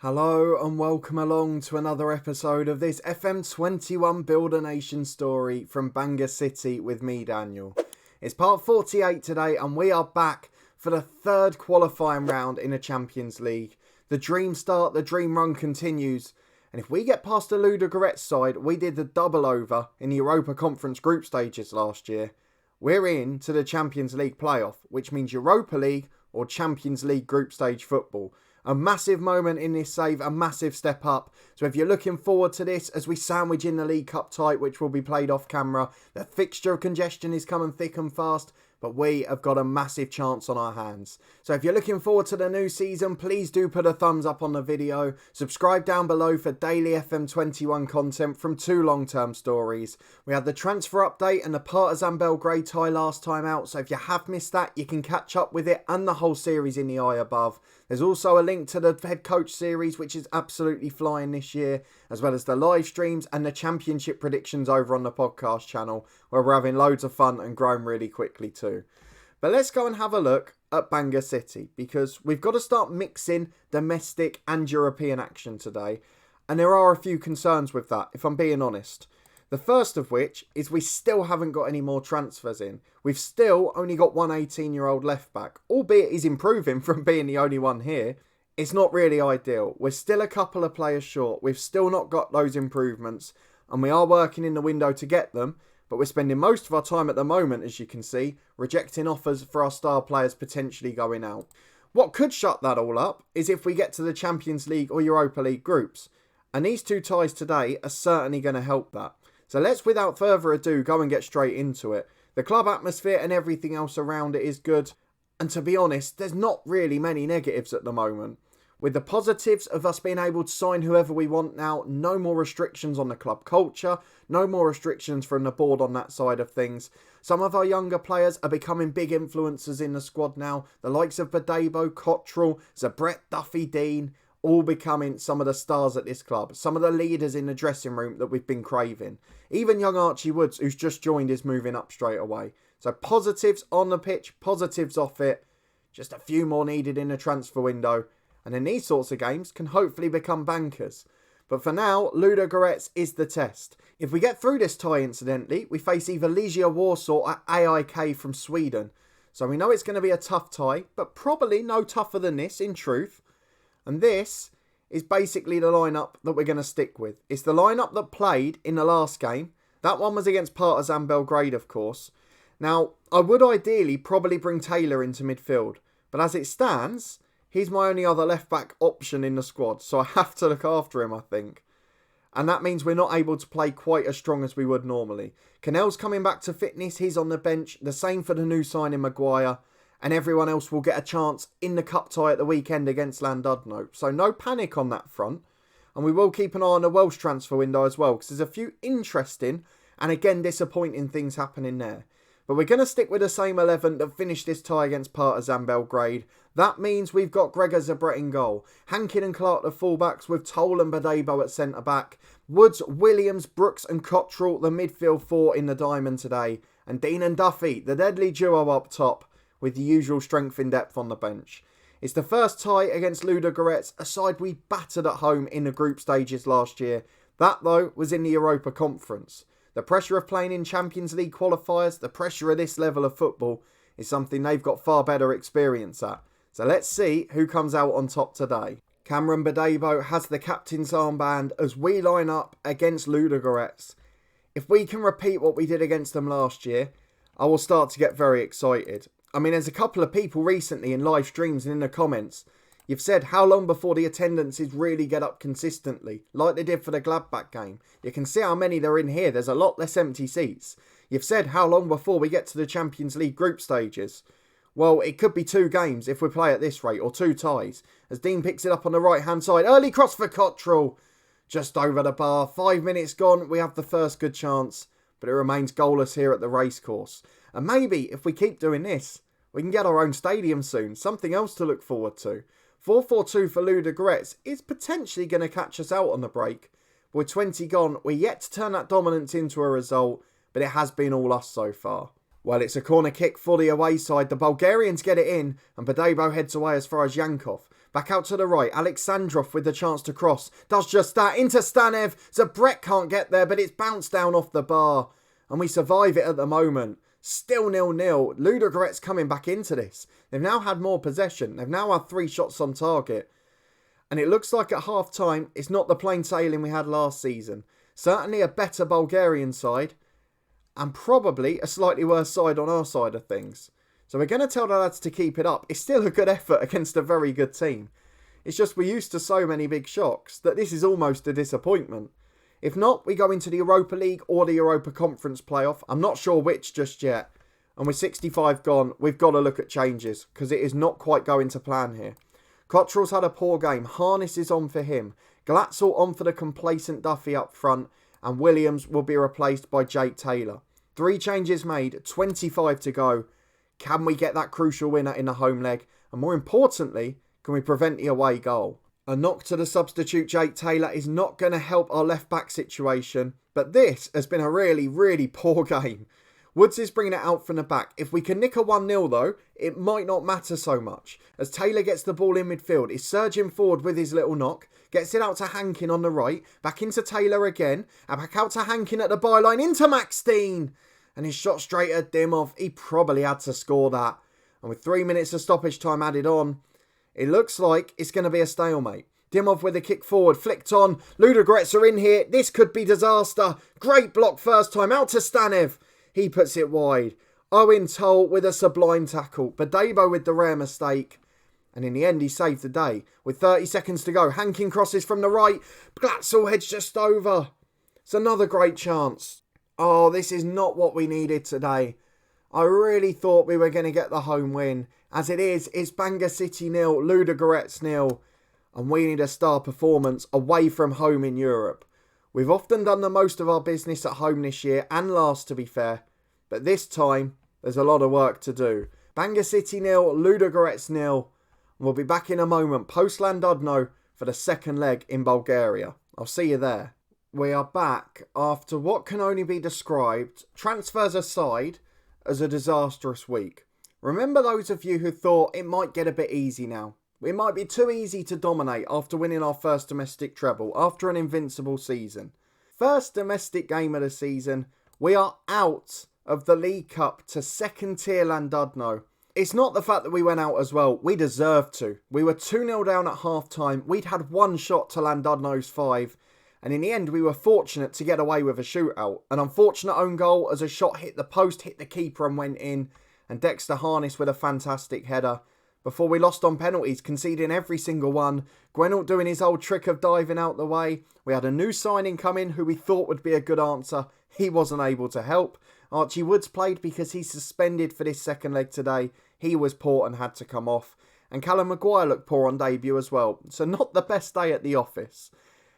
Hello and welcome along to another episode of this FM21 Build a Nation story from Bangor City with me, Daniel. It's part 48 today and we are back for the third qualifying round in the Champions League. The dream start, the dream run continues. And if we get past the Ludogorets side, we did the double over in the Europa Conference group stages last year. We're in to the Champions League playoff, which means Europa League or Champions League group stage football. A massive moment in this save, a massive step up. So if you're looking forward to this as we sandwich in the League Cup tie, which will be played off camera, the fixture congestion is coming thick and fast, but we have got a massive chance on our hands. So if you're looking forward to the new season, please do put a thumbs up on the video. Subscribe down below for daily FM21 content from two long-term stories. We had the transfer update and the Partizan Belgrade tie last time out, so if you have missed that, you can catch up with it and the whole series in the eye above. There's also a link to the head coach series, which is absolutely flying this year, as well as the live streams and the championship predictions over on the podcast channel, where we're having loads of fun and growing really quickly too. But let's go and have a look at Bangor City, because we've got to start mixing domestic and European action today, and there are a few concerns with that, if I'm being honest. The first of which is we still haven't got any more transfers in. We've still only got one 18-year-old left back, albeit he's improving from being the only one here. It's not really ideal. We're still a couple of players short. We've still not got those improvements, and we are working in the window to get them, but we're spending most of our time at the moment, as you can see, rejecting offers for our star players potentially going out. What could shut that all up is if we get to the Champions League or Europa League groups, and these two ties today are certainly going to help that. So let's, without further ado, go and get straight into it. The club atmosphere and everything else around it is good. And to be honest, there's not really many negatives at the moment. With the positives of us being able to sign whoever we want now, no more restrictions on the club culture, no more restrictions from the board on that side of things. Some of our younger players are becoming big influencers in the squad now. The likes of Badebo, Cottrell, Zabret, Duffy, Dean, all becoming some of the stars at this club. Some of the leaders in the dressing room that we've been craving. Even young Archie Woods, who's just joined, is moving up straight away. So positives on the pitch, positives off it. Just a few more needed in the transfer window. And then these sorts of games can hopefully become bankers. But for now, Ludogorets is the test. If we get through this tie, incidentally, we face either Legia Warsaw or AIK from Sweden. So we know it's going to be a tough tie, but probably no tougher than this, in truth. And this is basically the lineup that we're going to stick with. It's the lineup that played in the last game. That one was against Partizan Belgrade, of course. Now, I would ideally probably bring Taylor into midfield. But as it stands, he's my only other left-back option in the squad. So I have to look after him, I think. And that means we're not able to play quite as strong as we would normally. Cannell's coming back to fitness. He's on the bench. The same for the new signing, Maguire. And everyone else will get a chance in the cup tie at the weekend against Llandudno. So no panic on that front. And we will keep an eye on the Welsh transfer window as well, because there's a few interesting and again disappointing things happening there. But we're going to stick with the same 11 that finished this tie against Partizan Belgrade. That means we've got Gregor Zabret in goal. Hankin and Clark the fullbacks, with Toll and Badebo at centre-back. Woods, Williams, Brooks and Cottrell, the midfield four in the diamond today. And Dean and Duffy, the deadly duo up top, with the usual strength in depth on the bench. It's the first tie against Ludogorets, a side we battered at home in the group stages last year. That, though, was in the Europa Conference. The pressure of playing in Champions League Qualifiers, the pressure of this level of football, is something they've got far better experience at. So let's see who comes out on top today. Cameron Badebo has the captain's armband as we line up against Ludogorets. If we can repeat what we did against them last year, I will start to get very excited. I mean, there's a couple of people recently in live streams and in the comments, you've said how long before the attendances really get up consistently, like they did for the Gladbach game. You can see how many there are in here. There's a lot less empty seats. You've said how long before we get to the Champions League group stages. Well, it could be 2 games if we play at this rate, or 2 ties. As Dean picks it up on the right-hand side. Early cross for Cottrell. Just over the bar. 5 minutes gone. We have the first good chance. But it remains goalless here at the racecourse. And maybe, if we keep doing this, we can get our own stadium soon. Something else to look forward to. 4-4-2 for Ludogorets is potentially going to catch us out on the break. But with 20 gone, we're yet to turn that dominance into a result. But it has been all us so far. Well, it's a corner kick for the away side. The Bulgarians get it in, and Badebo heads away as far as Yankov. Back out to the right, Alexandrov with the chance to cross. Does just that, into Stanev. Zabret can't get there, but it's bounced down off the bar. And we survive it at the moment. Still 0-0. Ludogorets coming back into this. They've now had more possession. They've now had 3 shots on target. And it looks like at half-time, it's not the plain sailing we had last season. Certainly a better Bulgarian side. And probably a slightly worse side on our side of things. So we're going to tell the lads to keep it up. It's still a good effort against a very good team. It's just we're used to so many big shocks that this is almost a disappointment. If not, we go into the Europa League or the Europa Conference playoff. I'm not sure which just yet. And with 65 gone, we've got to look at changes because it is not quite going to plan here. Cottrell's had a poor game. Harness is on for him. Glatzel on for the complacent Duffy up front. And Williams will be replaced by Jake Taylor. 3 changes made, 25 to go. Can we get that crucial winner in the home leg? And more importantly, can we prevent the away goal? A knock to the substitute Jake Taylor is not going to help our left-back situation. But this has been a really, really poor game. Woods is bringing it out from the back. If we can nick a 1-0 though, it might not matter so much. As Taylor gets the ball in midfield, he's surging forward with his little knock. Gets it out to Hankin on the right. Back into Taylor again. And back out to Hankin at the byline. Into Maxine. And his shot straight at Dimov. He probably had to score that. And with 3 minutes of stoppage time added on, it looks like it's going to be a stalemate. Dimov with a kick forward. Flicked on. Ludogorets are in here. This could be disaster. Great block first time. Out to Stanev. He puts it wide. Owen Toll with a sublime tackle. Badebo with the rare mistake. And in the end, he saved the day. With 30 seconds to go, Hankin crosses from the right. Glatzel heads just over. It's another great chance. Oh, this is not what we needed today. I really thought we were going to get the home win. As it is, it's Bangor City 0, Ludogorets 0. And we need a star performance away from home in Europe. We've often done the most of our business at home this year, and last to be fair. But this time, there's a lot of work to do. Bangor City 0, Ludogorets 0. We'll be back in a moment post Landudno for the second leg in Bulgaria. I'll see you there. We are back after what can only be described, transfers aside, as a disastrous week. Remember those of you who thought it might get a bit easy now? It might be too easy to dominate after winning our first domestic treble, after an invincible season. First domestic game of the season, we are out of the League Cup to second tier Landudno. It's not the fact that we went out as well. We deserved to. We were 2-0 down at half-time. We'd had 1 shot to Landudno's 5. And in the end, we were fortunate to get away with a shootout. An unfortunate own goal as a shot hit the post, hit the keeper and went in. And Dexter Harness with a fantastic header. Before we lost on penalties, conceding every single one. Gwenault doing his old trick of diving out the way. We had a new signing come in who we thought would be a good answer. He wasn't able to help. Archie Woods played because he's suspended for this second leg today. He was poor and had to come off. And Callum Maguire looked poor on debut as well. So not the best day at the office.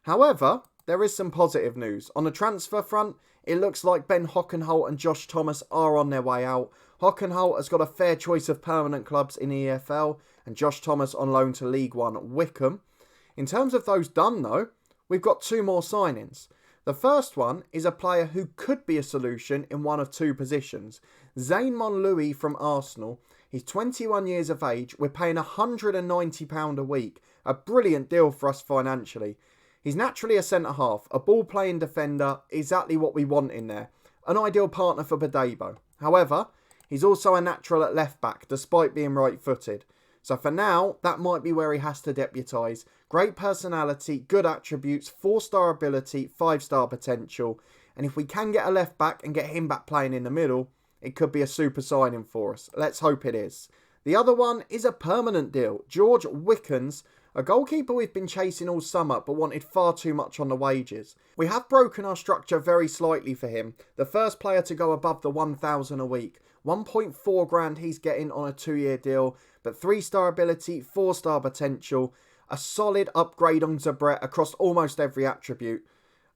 However, there is some positive news. On the transfer front, it looks like Ben Hockenholt and Josh Thomas are on their way out. Hockenholt has got a fair choice of permanent clubs in the EFL. And Josh Thomas on loan to League One Wickham. In terms of those done though, we've got 2 more signings. The first one is a player who could be a solution in one of 2 positions. Zayn Monlouis from Arsenal. He's 21 years of age. We're paying £190 a week. A brilliant deal for us financially. He's naturally a centre-half, a ball-playing defender, exactly what we want in there. An ideal partner for Badebo. However, he's also a natural at left-back, despite being right-footed. So for now, that might be where he has to deputise. Great personality, good attributes, 4-star ability, 5-star potential. And if we can get a left-back and get him back playing in the middle, it could be a super signing for us. Let's hope it is. The other one is a permanent deal. George Wickens, a goalkeeper we've been chasing all summer but wanted far too much on the wages. We have broken our structure very slightly for him. The first player to go above the 1,000 a week. 1.4 grand he's getting on a 2-year deal, but 3-star ability, 4-star potential, a solid upgrade on Zabret across almost every attribute.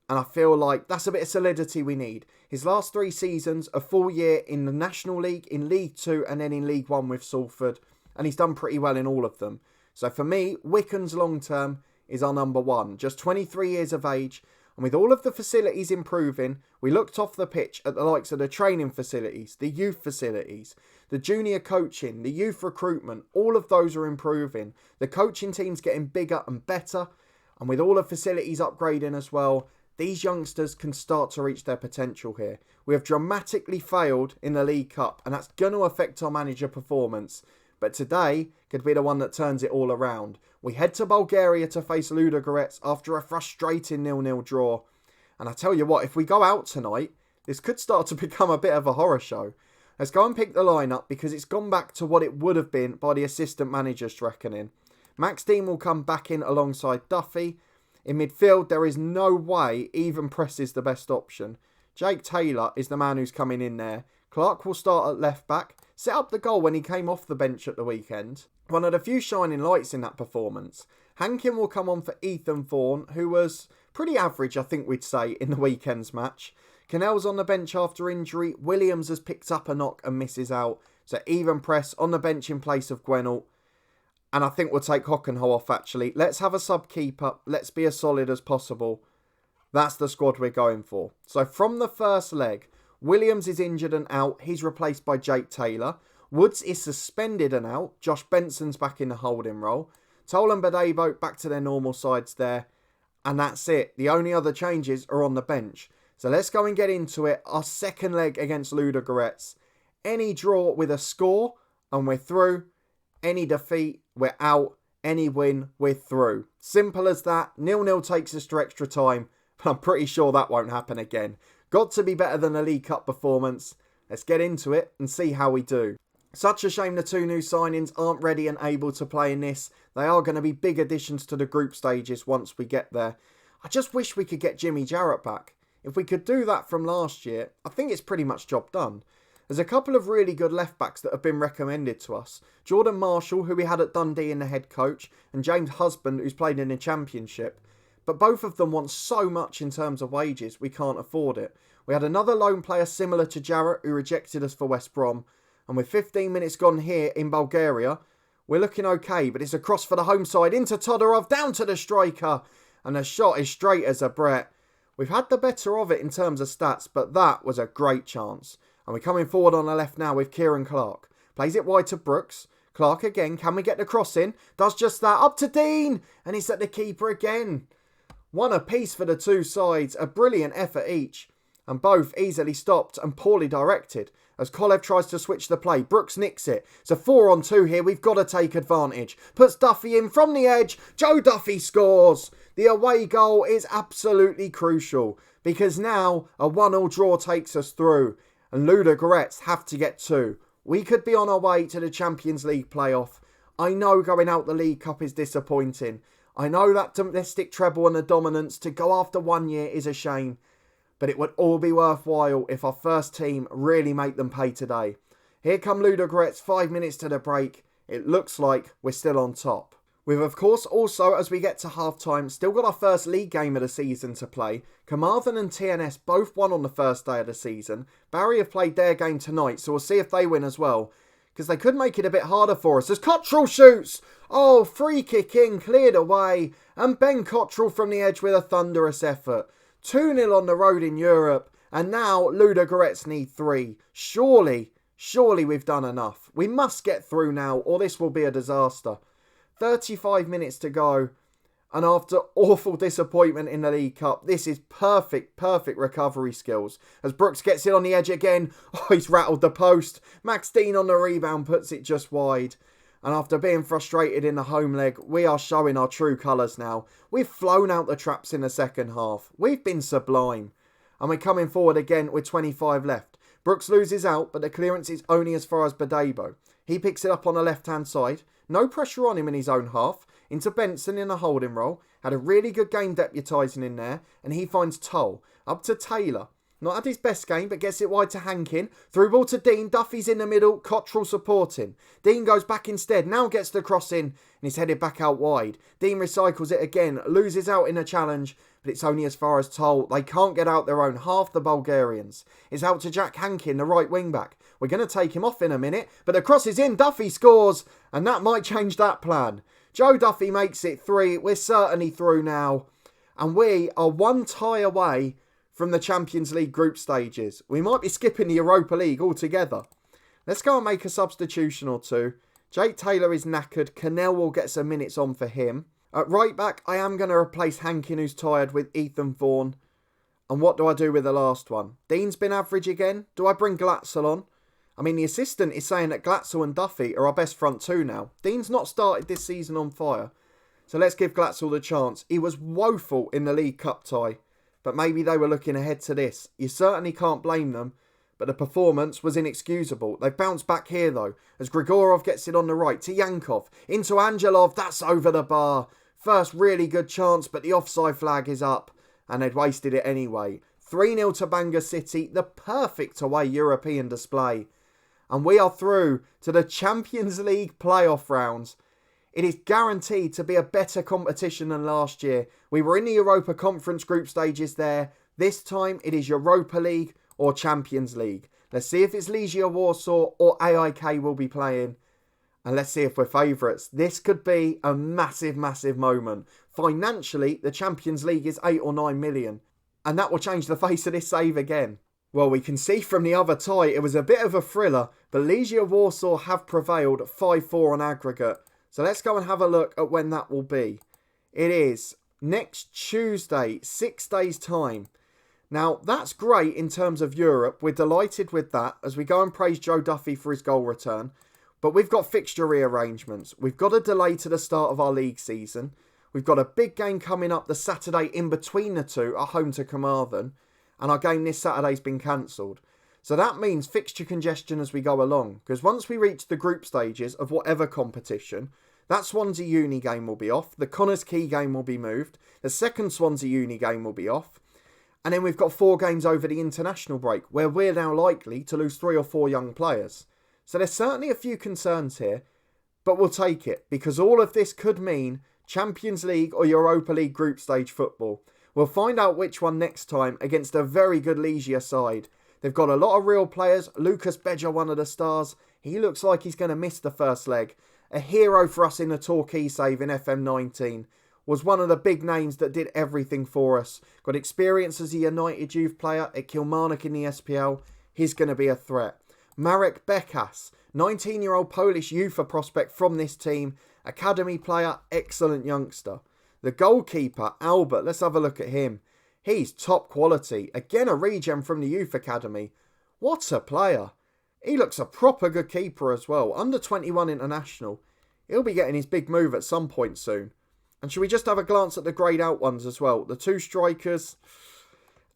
And I feel like that's a bit of solidity we need. His last 3 seasons, a full year in the National League, in League 2 and then in League 1 with Salford. And he's done pretty well in all of them. So for me, Wickens long term is our number 1. Just 23 years of age. And with all of the facilities improving, we looked off the pitch at the likes of the training facilities, the youth facilities, the junior coaching, the youth recruitment. All of those are improving. The coaching team's getting bigger and better. And with all the facilities upgrading as well, these youngsters can start to reach their potential here. We have dramatically failed in the League Cup, and that's going to affect our manager performance. But today could be the one that turns it all around. We head to Bulgaria to face Ludogorets after a frustrating 0-0 draw. And I tell you what, if we go out tonight, this could start to become a bit of a horror show. Let's go and pick the lineup because it's gone back to what it would have been by the assistant manager's reckoning. Max Dean will come back in alongside Duffy. In midfield, there is no way Even Press is the best option. Jake Taylor is the man who's coming in there. Clark will start at left back. Set up the goal when he came off the bench at the weekend. One of the few shining lights in that performance. Hankin will come on for Ethan Vaughan, who was pretty average, I think we'd say, in the weekend's match. Cannell's on the bench after injury. Williams has picked up a knock and misses out. So Even Press on the bench in place of Gwenault. And I think we'll take Hockenho off, actually. Let's have a sub-keeper. Let's be as solid as possible. That's the squad we're going for. So from the first leg, Williams is injured and out. He's replaced by Jake Taylor. Woods is suspended and out. Josh Benson's back in the holding role. Toll and Badebo back to their normal sides there. And that's it. The only other changes are on the bench. So let's go and get into it. Our second leg against Ludogorets. Any draw with a score and we're through. Any defeat, we're out. Any win, we're through. Simple as that. 0-0 takes us to extra time. But I'm pretty sure that won't happen again. Got to be better than a League Cup performance. Let's get into it and see how we do. Such a shame the two new signings aren't ready and able to play in this. They are going to be big additions to the group stages once we get there. I just wish we could get Jimmy Jarrett back. If we could do that from last year, I think it's pretty much job done. There's a couple of really good left backs that have been recommended to us. Jordan Marshall, who we had at Dundee in the head coach, and James Husband, who's played in the Championship. But both of them want so much in terms of wages, we can't afford it. We had another loan player similar to Jarrett who rejected us for West Brom. And with 15 minutes gone here in Bulgaria, we're looking okay. But it's a cross for the home side into Todorov, down to the striker. And the shot is straight as a Brett. We've had the better of it in terms of stats, but that was a great chance. And we're coming forward on the left now with Kieran Clark. Plays it wide to Brooks. Clark again. Can we get the cross in? Does just that. Up to Dean. And he's at the keeper again. One apiece for the two sides. A brilliant effort each. And both easily stopped and poorly directed. As Kolev tries to switch the play. Brooks nicks it. It's a 4-on-2 here. We've got to take advantage. Puts Duffy in from the edge. Joe Duffy scores. The away goal is absolutely crucial. Because now a 1-1 draw takes us through. And Ludogorets have to get 2. We could be on our way to the Champions League playoff. I know going out the League Cup is disappointing. I know that domestic treble and the dominance to go after 1 year is a shame. But it would all be worthwhile if our first team really make them pay today. Here come Ludogorets, 5 minutes to the break. It looks like we're still on top. We've of course also, as we get to half-time, still got our first league game of the season to play. Carmarthen and TNS both won on the first day of the season. Barry have played their game tonight, so we'll see if they win as well. Because they could make it a bit harder for us as Cottrell shoots. Oh, free kick in, cleared away. And Ben Cottrell from the edge with a thunderous effort. 2-0 on the road in Europe. And now Ludogorets need 3. Surely we've done enough. We must get through now or this will be a disaster. 35 minutes to go. And after awful disappointment in the League Cup, this is perfect recovery skills. As Brooks gets it on the edge again. Oh, he's rattled the post. Max Dean on the rebound puts it just wide. And after being frustrated in the home leg, we are showing our true colours now. We've flown out the traps in the second half. We've been sublime. And we're coming forward again with 25 left. Brooks loses out, but the clearance is only as far as Badebo. He picks it up on the left-hand side. No pressure on him in his own half. Into Benson in the holding role. Had a really good game deputising in there. And he finds Toll. Up to Taylor. Not had his best game, but gets it wide to Hankin. Through ball to Dean. Duffy's in the middle. Cottrell supporting. Dean goes back instead. Now gets the cross in. And he's headed back out wide. Dean recycles it again. Loses out in a challenge. But it's only as far as Toll. They can't get out their own half, the Bulgarians. It's out to Jack Hankin, the right wing back. We're going to take him off in a minute. But the cross is in. Duffy scores. And that might change that plan. Joe Duffy makes it 3. We're certainly through now. And we are one tie away from the Champions League group stages. We might be skipping the Europa League altogether. Let's go and make a substitution or two. Jake Taylor is knackered. Cannell will get some minutes on for him. At right back, I am going to replace Hankin, who's tired, with Ethan Vaughan. And what do I do with the last one? Dean's been average again. Do I bring Glatzel on? I mean, the assistant is saying that Glatzel and Duffy are our best front two now. Dean's not started this season on fire. So let's give Glatzel the chance. He was woeful in the League Cup tie. But maybe they were looking ahead to this. You certainly can't blame them. But the performance was inexcusable. They've bounced back here though. As Grigorov gets it on the right to Yankov. Into Angelov. That's over the bar. First really good chance, but the offside flag is up. And they'd wasted it anyway. 3-0 to Bangor City. The perfect away European display. And we are through to the Champions League playoff rounds. It is guaranteed to be a better competition than last year. We were in the Europa Conference group stages there. This time it is Europa League or Champions League. Let's see if it's Legia Warsaw or AIK will be playing. And let's see if we're favourites. This could be a massive, massive moment. Financially, the Champions League is 8 or 9 million. And that will change the face of this save again. Well, we can see from the other tie, it was a bit of a thriller. But Legia Warsaw have prevailed 5-4 on aggregate. So let's go and have a look at when that will be. It is next Tuesday, 6 days' time. Now, that's great in terms of Europe. We're delighted with that as we go and praise Joe Duffy for his goal return. But we've got fixture rearrangements. We've got a delay to the start of our league season. We've got a big game coming up the Saturday in between the two at home to Carmarthen. And our game this Saturday's been cancelled. So that means fixture congestion as we go along. Because once we reach the group stages of whatever competition, that Swansea Uni game will be off. The Connors Quay game will be moved. The second Swansea Uni game will be off. And then we've got 4 games over the international break, where we're now likely to lose 3 or 4 young players. So there's certainly a few concerns here, but we'll take it, because all of this could mean Champions League or Europa League group stage football. We'll find out which one next time against a very good Legia side. They've got a lot of real players. Lucas Beja, one of the stars. He looks like he's going to miss the first leg. A hero for us in the Torquay save in FM19. Was one of the big names that did everything for us. Got experience as a United youth player at Kilmarnock in the SPL. He's going to be a threat. Marek Bekas, 19-year-old Polish youth prospect from this team. Academy player, excellent youngster. The goalkeeper, Albert, let's have a look at him. He's top quality. Again, a regen from the youth academy. What a player. He looks a proper good keeper as well. Under 21 international. He'll be getting his big move at some point soon. And should we just have a glance at the greyed out ones as well? The 2 strikers,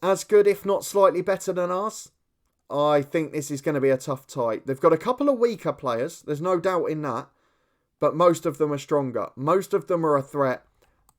as good if not slightly better than ours. I think this is going to be a tough tie. They've got a couple of weaker players. There's no doubt in that. But most of them are stronger. Most of them are a threat.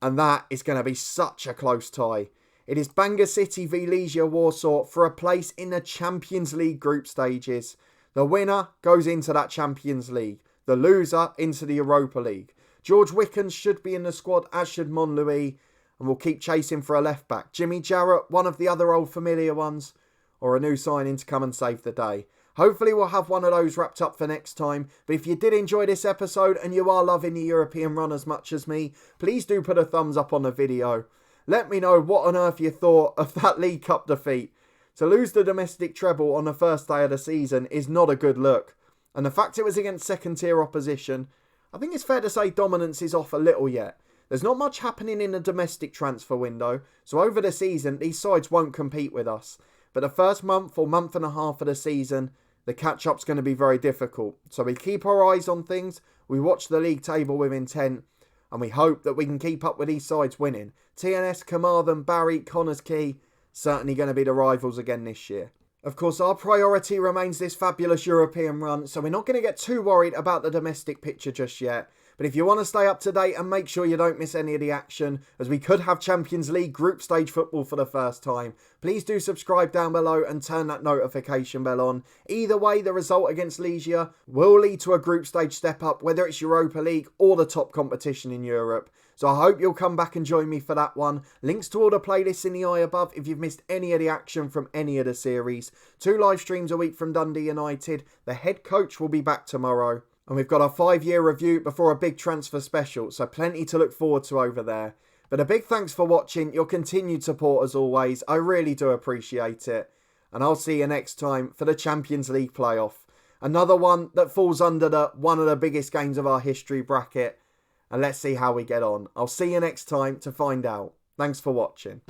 And that is going to be such a close tie. It is Bangor City v Legia Warsaw for a place in the Champions League group stages. The winner goes into that Champions League. The loser into the Europa League. George Wickens should be in the squad, as should Monlouis. And we'll keep chasing for a left back. Jimmy Jarrett, one of the other old familiar ones. Or a new signing to come and save the day. Hopefully we'll have one of those wrapped up for next time. But if you did enjoy this episode and you are loving the European run as much as me, please do put a thumbs up on the video. Let me know what on earth you thought of that League Cup defeat. To lose the domestic treble on the first day of the season is not a good look. And the fact it was against second tier opposition, I think it's fair to say dominance is off a little yet. There's not much happening in the domestic transfer window, so over the season these sides won't compete with us. But the first month or month and a half of the season, the catch-up's going to be very difficult. So we keep our eyes on things, we watch the league table with intent, and we hope that we can keep up with these sides winning. TNS, Carmarthen, Barry, Connors Quay, certainly going to be the rivals again this year. Of course, our priority remains this fabulous European run, so we're not going to get too worried about the domestic picture just yet. But if you want to stay up to date and make sure you don't miss any of the action, as we could have Champions League group stage football for the first time, please do subscribe down below and turn that notification bell on. Either way, the result against Legia will lead to a group stage step up, whether it's Europa League or the top competition in Europe. So I hope you'll come back and join me for that one. Links to all the playlists in the eye above if you've missed any of the action from any of the series. 2 live streams a week from Dundee United. The head coach will be back tomorrow. And we've got our 5-year review before a big transfer special, so plenty to look forward to over there. But a big thanks for watching, your continued support as always. I really do appreciate it. And I'll see you next time for the Champions League playoff. Another one that falls under one of the biggest games of our history bracket. And let's see how we get on. I'll see you next time to find out. Thanks for watching.